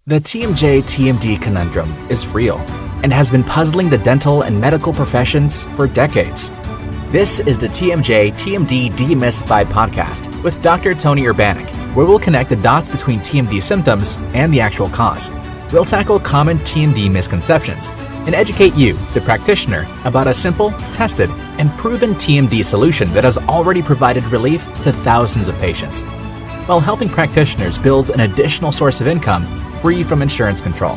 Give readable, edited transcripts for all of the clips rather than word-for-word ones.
The TMJ-TMD conundrum is real and has been puzzling the dental and medical professions for decades. This is the TMJ-TMD Demystified podcast with Dr. Tony Urbanek, where we'll connect the dots between TMD symptoms and the actual cause. We'll tackle common TMD misconceptions and educate you, the practitioner, about a simple, tested, and proven TMD solution that has already provided relief to thousands of patients, while helping practitioners build an additional source of income free from insurance control.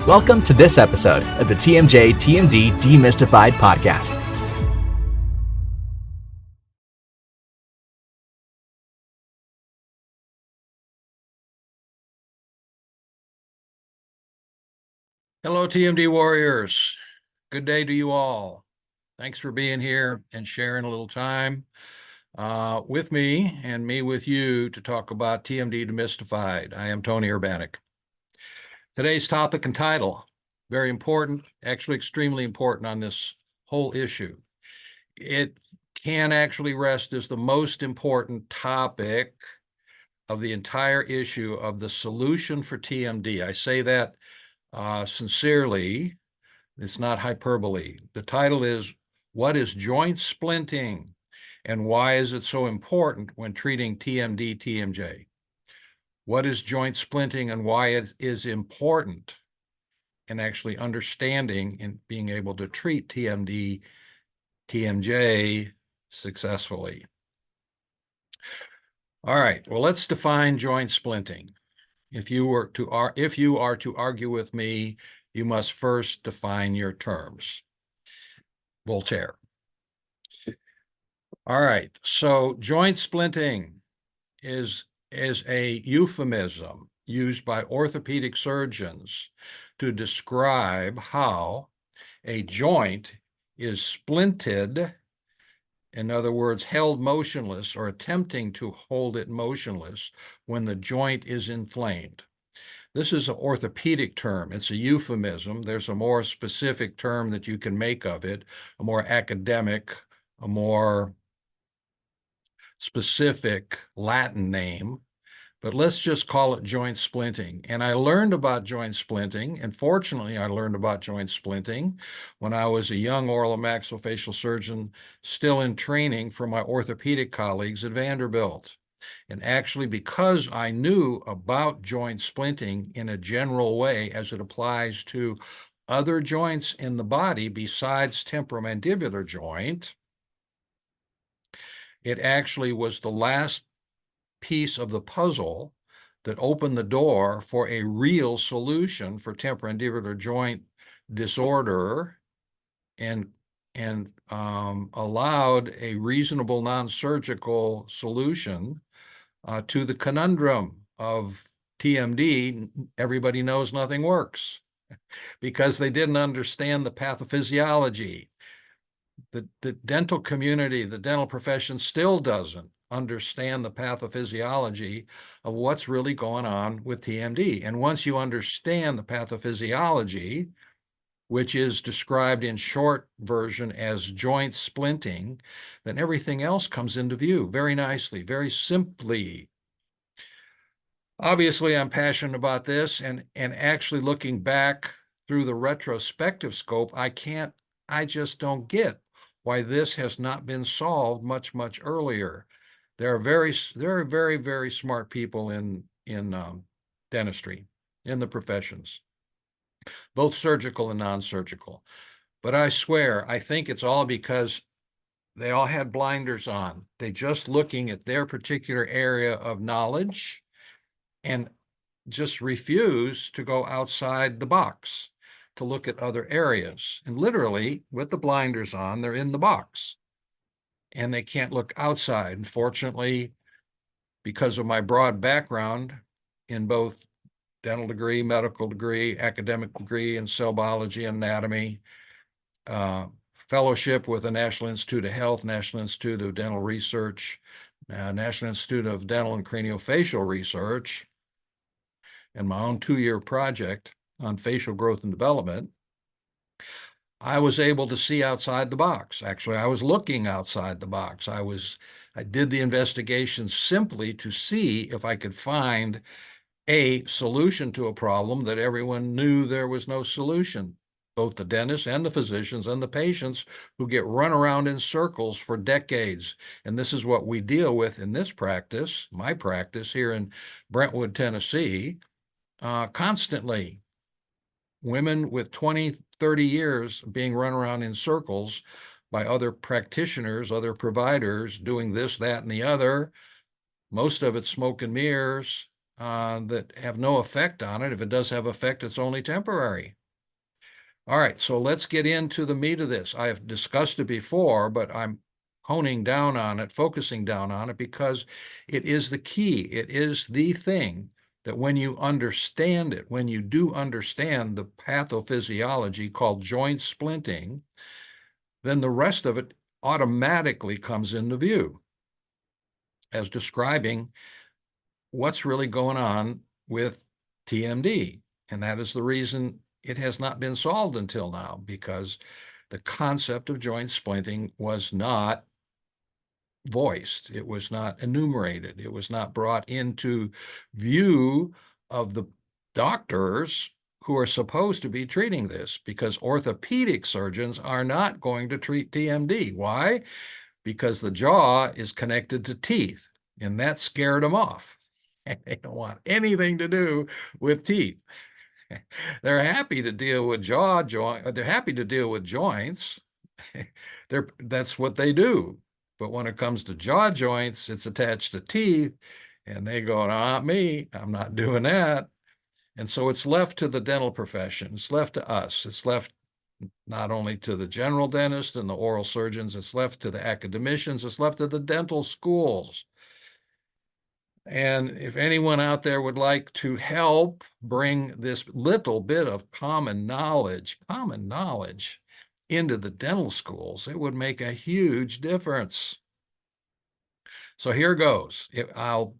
Welcome to this episode of the TMJ TMD Demystified podcast. Hello, TMD warriors. Good day to you all. Thanks for being here and sharing a little time with me and me with you to talk about TMD Demystified. I am Tony Urbanek. Today's topic and title, very important, actually extremely important on this whole issue. It can actually rest as the most important topic of the entire issue of the solution for TMD. I say that sincerely. It's not hyperbole. The title is, What is Joint Splinting and Why is it so important when treating TMD, TMJ? What is joint splinting and why it is important in actually understanding and being able to treat TMD, TMJ successfully? All right, well, let's define joint splinting. If you are to argue with me, you must first define your terms. Voltaire. All right, so joint splinting is a euphemism used by orthopedic surgeons to describe how a joint is splinted, in other words, held motionless or attempting to hold it motionless when the joint is inflamed. This is an orthopedic term. It's a euphemism. There's a more specific term that you can make of it, a more academic, a more specific Latin name, but let's just call it joint splinting. And I learned about joint splinting, and fortunately I learned about joint splinting when I was a young oral and maxillofacial surgeon still in training for my orthopedic colleagues at Vanderbilt. And actually, because I knew about joint splinting in a general way as it applies to other joints in the body besides temporomandibular joint, it actually was the last piece of the puzzle that opened the door for a real solution for temporomandibular joint disorder and allowed a reasonable non-surgical solution to the conundrum of TMD. Everybody knows nothing works because they didn't understand the pathophysiology. The dental community, the dental profession still doesn't understand the pathophysiology of what's really going on with TMD. And once you understand the pathophysiology, which is described in short version as joint splinting, then everything else comes into view very nicely, very simply. Obviously, I'm passionate about this, and actually looking back through the retrospective scope, I just don't get why this has not been solved much earlier. There are very smart people in dentistry, in the professions, both surgical and non-surgical. But I swear, I think it's all because they all had blinders on. They just looking at their particular area of knowledge and just refuse to go outside the box to look at other areas. And literally, with the blinders on, they're in the box and they can't look outside. Unfortunately, because of my broad background in both dental degree, medical degree, academic degree in cell biology and anatomy, fellowship with the National Institute of Health, National Institute of Dental Research, National Institute of Dental and Craniofacial Research, and my own 2-year project on facial growth and development, I was able to see outside the box. Actually, I was looking outside the box. I did the investigation simply to see if I could find a solution to a problem that everyone knew there was no solution. Both the dentists and the physicians and the patients who get run around in circles for decades. And this is what we deal with in this practice, my practice here in Brentwood, Tennessee, constantly. Women with 20, 30 years being run around in circles by other practitioners, other providers doing this, that, and the other. Most of it smoke and mirrors that have no effect on it. If it does have effect, it's only temporary. All right, so let's get into the meat of this. I have discussed it before, but I'm honing down on it, focusing down on it, because it is the key. It is the thing that when you understand it, when you do understand the pathophysiology called joint splinting, then the rest of it automatically comes into view as describing what's really going on with TMD. And that is the reason it has not been solved until now, because the concept of joint splinting was not voiced. It was not enumerated. It was not brought into view of the doctors who are supposed to be treating this, because orthopedic surgeons are not going to treat TMD. Why? Because the jaw is connected to teeth, and that scared them off. And they don't want anything to do with teeth. They're happy to deal with they're happy to deal with joints. That's what they do. But when it comes to jaw joints, it's attached to teeth, and they go, not me, I'm not doing that. And so it's left to the dental profession. It's left to us. It's left not only to the general dentist and the oral surgeons, it's left to the academicians, it's left to the dental schools. And if anyone out there would like to help bring this little bit of common knowledge into the dental schools, it would make a huge difference. So here goes. I'll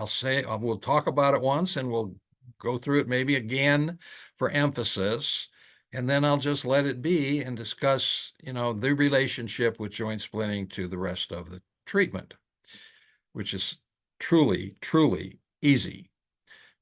say, we'll talk about it once and we'll go through it maybe again for emphasis. And then I'll just let it be and discuss, the relationship with joint splinting to the rest of the treatment, which is truly, truly easy.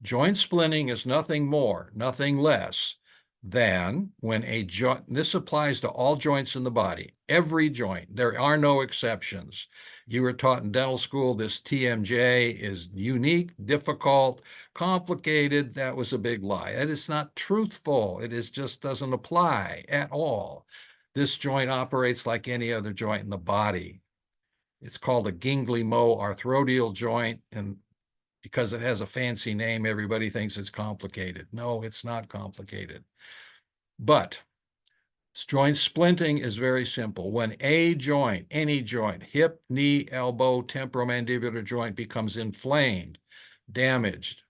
Joint splinting is nothing more, nothing less than when a joint, this applies to all joints in the body, every joint, there are no exceptions. You were taught in dental school, this TMJ is unique, difficult, complicated. That was a big lie. It is not truthful. It just doesn't apply at all. This joint operates like any other joint in the body. It's called a gangliomo-arthrodial joint, and because it has a fancy name, everybody thinks it's complicated. No, it's not complicated. But joint splinting is very simple. When a joint, any joint, hip, knee, elbow, temporomandibular joint becomes inflamed, damaged,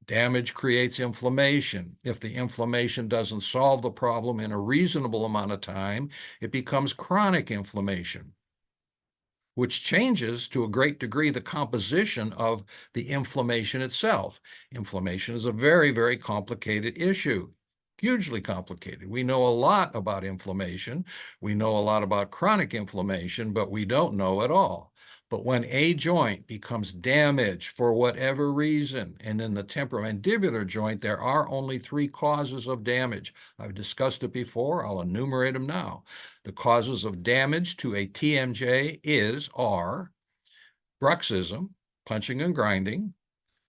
damage creates inflammation. If the inflammation doesn't solve the problem in a reasonable amount of time, it becomes chronic inflammation, which changes to a great degree the composition of the inflammation itself. Inflammation is a very, very complicated issue, hugely complicated. We know a lot about inflammation. We know a lot about chronic inflammation, but we don't know it all. But when a joint becomes damaged for whatever reason, and in the temporomandibular joint, there are only 3 causes of damage. I've discussed it before. I'll enumerate them now. The causes of damage to a TMJ are bruxism, punching and grinding,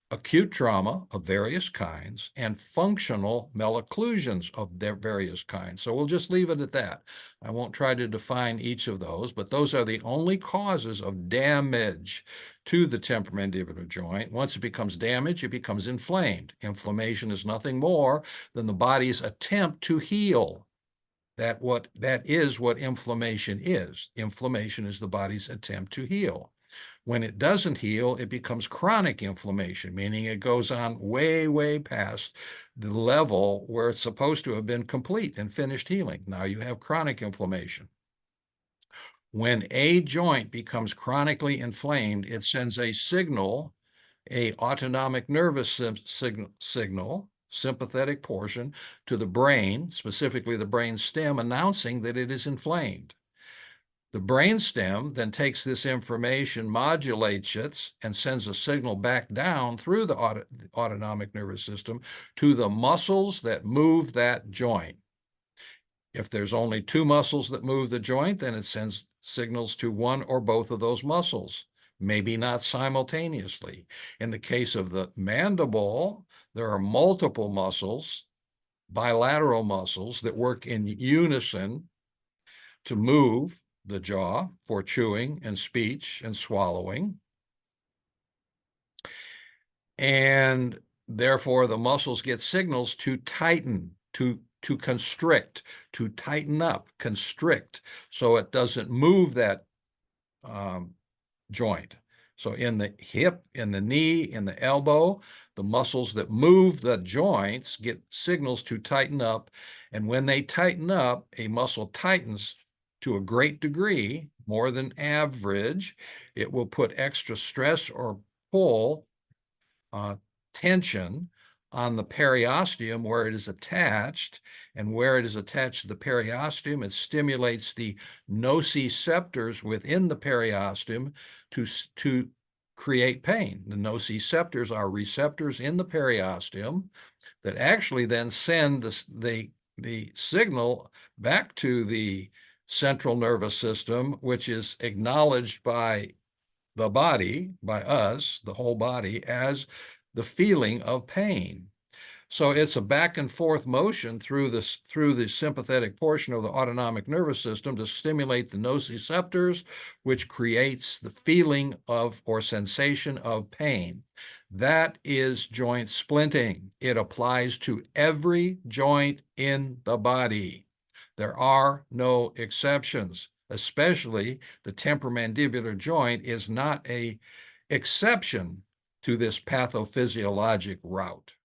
acute trauma of various kinds, and functional malocclusions of their various kinds. So we'll just leave it at that. I won't try to define each of those, but those are the only causes of damage to the temporomandibular joint. Once it becomes damaged, it becomes inflamed. Inflammation is nothing more than the body's attempt to heal. That is what inflammation is. Inflammation is the body's attempt to heal. When it doesn't heal, it becomes chronic inflammation, meaning it goes on way, way past the level where it's supposed to have been complete and finished healing. Now you have chronic inflammation. When a joint becomes chronically inflamed, it sends a signal, a autonomic nervous signal, sympathetic portion, to the brain, specifically the brain stem, announcing that it is inflamed. The brainstem then takes this information, modulates it, and sends a signal back down through the autonomic nervous system to the muscles that move that joint. If there's only two muscles that move the joint, then it sends signals to one or both of those muscles, maybe not simultaneously. In the case of the mandible, there are multiple muscles, bilateral muscles, that work in unison to move the jaw for chewing and speech and swallowing. And therefore, the muscles get signals to tighten, to constrict, to tighten up, constrict, so it doesn't move that joint. So in the hip, in the knee, in the elbow, the muscles that move the joints get signals to tighten up. And when they tighten up, a muscle tightens to a great degree, more than average. It will put extra stress or pull, tension on the periosteum where it is attached, and where it is attached to the periosteum, it stimulates the nociceptors within the periosteum to create pain. The nociceptors are receptors in the periosteum that actually then send the signal back to the central nervous system, which is acknowledged by the body, by us, the whole body, as the feeling of pain. So it's a back and forth motion through the sympathetic portion of the autonomic nervous system to stimulate the nociceptors, which creates the feeling of or sensation of pain. That is joint splinting. It applies to every joint in the body. There are no exceptions. Especially the temporomandibular joint is not an exception to this pathophysiologic route.